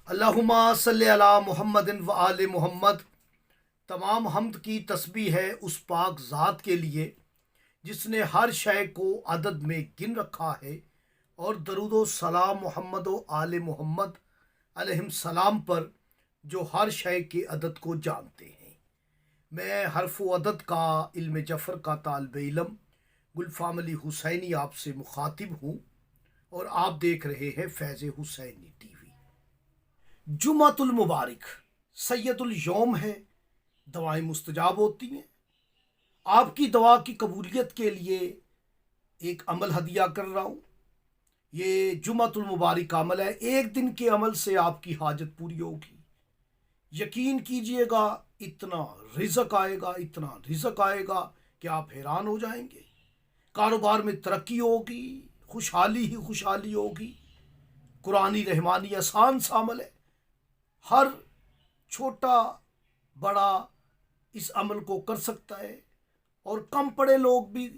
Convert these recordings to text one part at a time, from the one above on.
اللہم صلی علی محمد و آل محمد۔ تمام حمد کی تسبیح ہے اس پاک ذات کے لیے جس نے ہر شے کو عدد میں گن رکھا ہے، اور درود و سلام محمد و آل محمد علیہ السلام پر جو ہر شے کے عدد کو جانتے ہیں۔ میں حرف و عدد کا علم جفر کا طالب علم گلفام علی حسینی آپ سے مخاطب ہوں، اور آپ دیکھ رہے ہیں فیض حسینی ٹی وی۔ جمعۃ المبارک سید الیوم ہے، دعائیں مستجاب ہوتی ہیں۔ آپ کی دعا کی قبولیت کے لیے ایک عمل ہدیہ کر رہا ہوں۔ یہ جمعۃ المبارک کا عمل ہے، ایک دن کے عمل سے آپ کی حاجت پوری ہوگی۔ یقین کیجئے گا، اتنا رزق آئے گا، اتنا رزق آئے گا کہ آپ حیران ہو جائیں گے۔ کاروبار میں ترقی ہوگی، خوشحالی ہی خوشحالی ہوگی۔ قرآنی رحمانی آسان سا عمل ہے، ہر چھوٹا بڑا اس عمل کو کر سکتا ہے، اور کم پڑھے لوگ بھی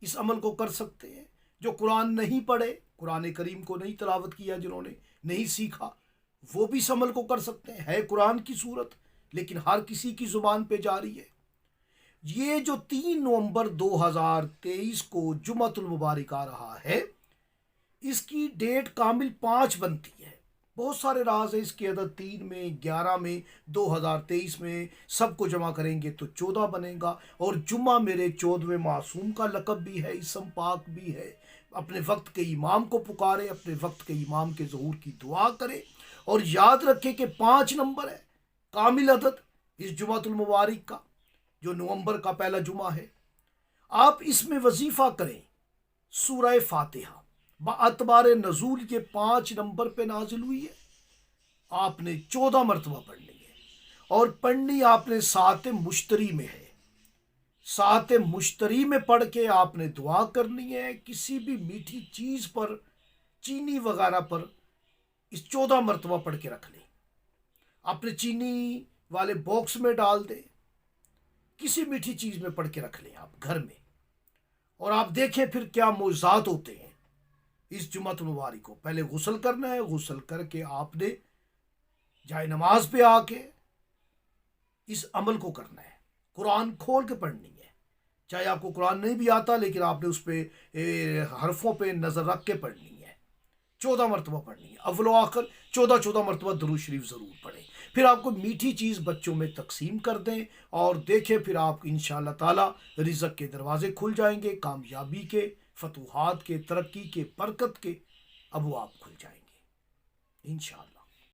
اس عمل کو کر سکتے ہیں۔ جو قرآن نہیں پڑھے، قرآن کریم کو نہیں تلاوت کیا، جنہوں نے نہیں سیکھا، وہ بھی اس عمل کو کر سکتے ہیں۔ ہے قرآن کی صورت، لیکن ہر کسی کی زبان پہ جاری ہے۔ یہ جو 3 نومبر 2023 کو جمعۃ المبارک آ رہا ہے، اس کی ڈیٹ کامل 5 بنتی ہے۔ بہت سارے راز ہیں اس کی، عدد 3 میں، 11 میں، 2023 میں، سب کو جمع کریں گے تو 14 بنے گا۔ اور جمعہ میرے 14ویں معصوم کا لقب بھی ہے، اسم پاک بھی ہے۔ اپنے وقت کے امام کو پکارے، اپنے وقت کے امام کے ظہور کی دعا کرے، اور یاد رکھے کہ 5 نمبر ہے کامل عدد اس جمعۃ المبارک کا، جو نومبر کا پہلا جمعہ ہے۔ آپ اس میں وظیفہ کریں۔ سورہ فاتحہ باعتبار نزول یہ 5 نمبر پہ نازل ہوئی ہے، آپ نے 14 مرتبہ پڑھنی ہے، اور پڑھنی آپ نے ساعت مشتری میں ہے۔ ساعت مشتری میں پڑھ کے آپ نے دعا کرنی ہے۔ کسی بھی میٹھی چیز پر، چینی وغیرہ پر اس 14 مرتبہ پڑھ کے رکھ لیں، اپنے چینی والے باکس میں ڈال دیں، کسی میٹھی چیز میں پڑھ کے رکھ لیں آپ گھر میں، اور آپ دیکھیں پھر کیا معجزات ہوتے ہیں۔ اس جمعۃ المبارک کو پہلے غسل کرنا ہے، غسل کر کے آپ نے جائے نماز پہ آ کے اس عمل کو کرنا ہے۔ قرآن کھول کے پڑھنی ہے، چاہے آپ کو قرآن نہیں بھی آتا، لیکن آپ نے اس پہ حرفوں پہ نظر رکھ کے پڑھنی ہے۔ 14 مرتبہ پڑھنی ہے، اول و آخر 14 مرتبہ درود شریف ضرور پڑھیں۔ پھر آپ کو میٹھی چیز بچوں میں تقسیم کر دیں، اور دیکھیں پھر آپ انشاءاللہ تعالی رزق کے دروازے کھل جائیں گے، کامیابی کے، فتوحات کے، ترقی کے، برکت کے ابواب کھل جائیں گے انشاءاللہ۔